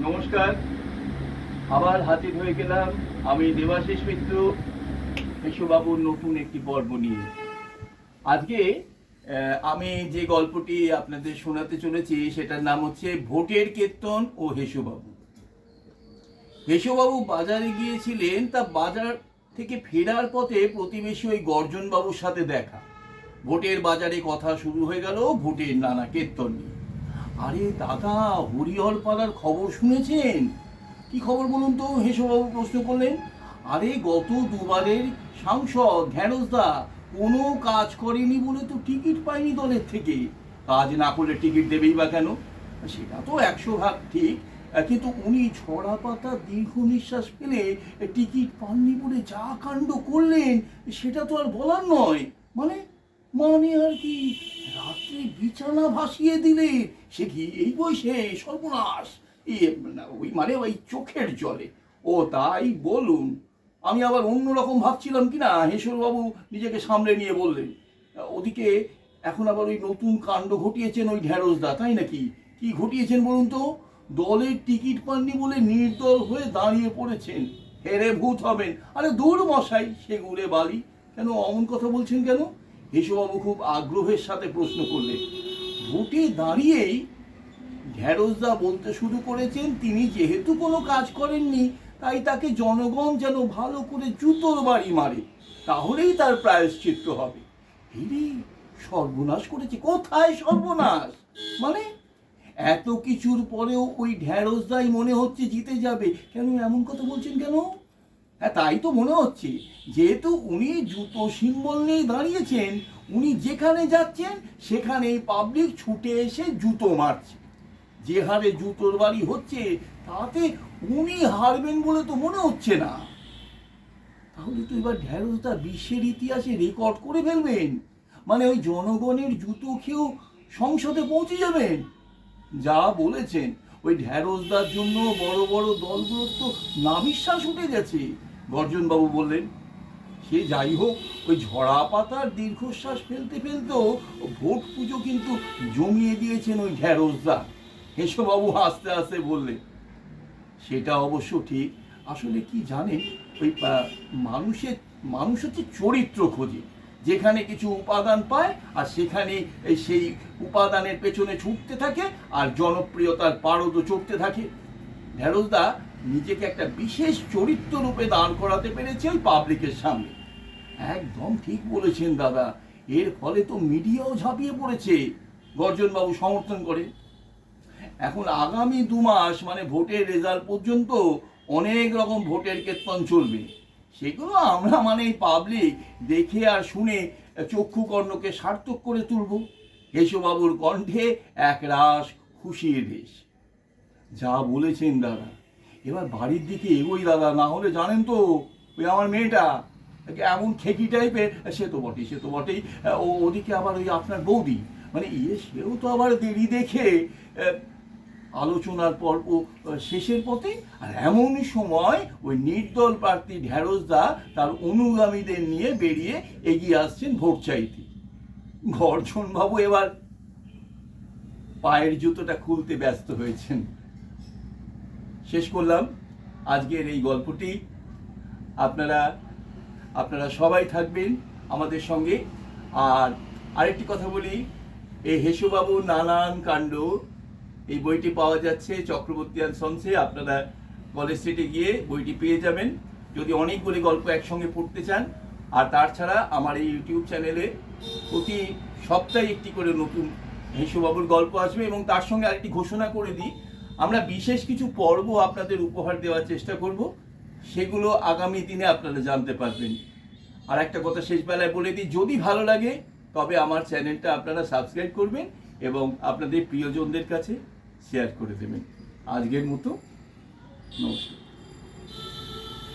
নমস্কার, আবার হাজির হয়ে গেলাম আমি দেবাশিস মিত্র হেসুবাবুর নতুন একটি পর্ব নিয়ে। আজকে আমি যে গল্পটি আপনাদের শোনাতে চলেছি সেটার নাম হচ্ছে ভোটের কীর্তন ও হেসুবাবু। হেসুবাবু বাজারে গিয়েছিলেন, তা বাজার থেকে ফেরার পথে প্রতিবেশী ওই গর্জনবাবুর সাথে দেখা। ভোটের বাজারে কথা শুরু হয়ে গেল ভোটের নানা কীর্তন নিয়ে। আরে দাদা, হরিহর পাড়ার খবর শুনেছেন? কি খবর বলুন তো? হেসুবাবু প্রশ্ন করলেন। আরে গত দুবারের সাংসদ ঢেঁড়সদা কোনো কাজ করেনি বলে তো টিকিট পায়নি দলের থেকে। কাজ না করলে টিকিট দেবেই বা কেন? সেটা তো 100 ভাগ ঠিক, কিন্তু উনি ছড়া পাতা দীর্ঘ নিঃশ্বাস ফেলে টিকিট পাননি বলে যা কাণ্ড করলেন সেটা তো আর বলার নয়। মানে মানে আর কি, রাত্রে বিছানা ভাসিয়ে দিলে সে কি এই বয়সে? সর্বনাশ! ওই মানে ওই চোখের জলে। ও তাই বলুন। আমি আবার অন্যরকম ভাবছিলাম কিনা। হেসুবাবু নিজেকে সামলে নিয়ে বললেন, ওদিকে এখন আবার ওই নতুন কাণ্ড ঘটিয়েছেন ওই ঢেঁড়সদা, তাই নাকি? কি ঘটিয়েছেন বলুন তো? দলের টিকিট পাননি বলে নির্দল হয়ে দাঁড়িয়ে পড়েছেন। হেরে ভূত হবেন। আরে দূর মশাই, সেগুড়ে বালি। কেন অমন কথা বলছেন কেন? হেসুবাবু খুব আগ্রহের সাথে প্রশ্ন করলেন। ভোটে দাঁড়িয়েই ঢেঁড়সদা বলতে শুরু করেছেন তিনি যেহেতু কোনো কাজ করেননি, তাই তাকে জনগণ যেন ভালো করে জুতোর বাড়ি মারে, তাহলেই তার প্রায়শ্চিত্ত হবে। হেরে সর্বনাশ করেছে? কোথায় সর্বনাশ? মানে এত কিছুর পরেও ওই ঢেঁড়সদাই মনে হচ্ছে জিতে যাবে? কেন এমন কথা বলছেন কেন? হ্যাঁ, তাই তো মনে হচ্ছে। যেহেতু উনি জুতো সিম্বল নিয়ে দাঁড়িয়েছেন, উনি যেখানে যাচ্ছেন সেখানেই পাবলিক ছুটে এসে জুতো মারছে। যে হারে জুতোর বাড়ি হচ্ছে তাতে উনি হারবেন বলে তো মনে হচ্ছে না। তাহলে তো এবার ঢেঁড়সদা বিশ্বের ইতিহাসে রেকর্ড করে ফেলবেন। মানে ওই জনগণের জুতো খেয়েও সংসদে পৌঁছে যাবেন। যা বলেছেন, ওই ঢেঁড়সদার জন্য বড় বড় দলগুলোর তো নাভিশ্বাস উঠে গেছে। গর্জনবাবু বললেন, সে যাই হোক, ওই ঝরা পাতার দীর্ঘশ্বাস ফেলতে ফেলতেও ভোট পুজো কিন্তু জমিয়ে দিয়েছেন ওই ঢেঁড়সদা। হেসুবাবু হাসতে হাসতে বললেন, সেটা অবশ্য ঠিক। আসলে কি জানেন, ওই মানুষ হচ্ছে চরিত্র খোঁজে। যেখানে কিছু উপাদান পায় আর সেখানে সেই উপাদানের পেছনে ছুটতে থাকে আর জনপ্রিয়তার পারদও চড়তে থাকে। ঢেঁড়সদা নিজেকে একটা বিশেষ চরিত্র রূপে দাঁড় করাতে পেরেছে ওই পাবলিকের সামনে। একদম ঠিক বলেছেন দাদা, এর ফলে তো মিডিয়াও ঝাঁপিয়ে পড়েছে। গর্জনবাবু সমর্থন করে। এখন আগামী 2 মাস মানে ভোটের রেজাল্ট পর্যন্ত অনেক রকম ভোটের কীর্তন চলবে। সেগুলো আমরা মানে এই পাবলিক দেখে আর শুনে চক্ষু কর্ণকে সার্থক করে তুলব। হেসুবাবুর কণ্ঠে একরাশ খুশির রেশ। যা বলেছেন দাদা, এবার বাড়ির দিকে এগোই দাদা, না হলে জানেন তো ওই আমার মেয়েটা এমন খেকি টাইপের। সে তো বটেই, সে তো বটেই। ওদিকে আবার ওই আপনার বৌদি, মানে সেও তো আবার দেরি দেখে আলোচনার পর্ব শেষের পথে। আর এমন সময় ওই নির্দল প্রার্থী ঢেঁড়সদা তার অনুগামীদের নিয়ে বেরিয়ে এগিয়ে আসছেন ভোট চাইতে। গর্জনবাবু এবার পায়ের জুতোটা খুলতে ব্যস্ত হয়েছেন। শেষ করলাম আজকের এই গল্পটি। আপনারা সবাই থাকবেন আমাদের সঙ্গে। আর আরেকটি কথা বলি, এই হেসুবাবুর নানান কাণ্ড এই বইটি পাওয়া যাচ্ছে চক্রবর্তী অ্যান্ড সন্সে। আপনারা কলেজ স্ট্রিটে গিয়ে বইটি পেয়ে যাবেন যদি অনেকগুলি গল্প একসঙ্গে পড়তে চান। আর তাছাড়া আমার এই ইউটিউব চ্যানেলে প্রতি সপ্তাহে একটি করে নতুন হেসুবাবুর গল্প আসবে। এবং তার সঙ্গে আরেকটি ঘোষণা করে দিই, আমরা বিশেষ কিছু পর্ব আপনাদের উপহার দেওয়ার চেষ্টা করব। সেগুলো আগামী দিনে আপনারা জানতে পারবেন। আর একটা কথা শেষ বেলায় বলে দিই, যদি ভালো লাগে তবে আমার চ্যানেলটা আপনারা সাবস্ক্রাইব করবেন এবং আপনাদের প্রিয়জনদের কাছে শেয়ার করে দেবেন। আজকের মতো নমস্কার।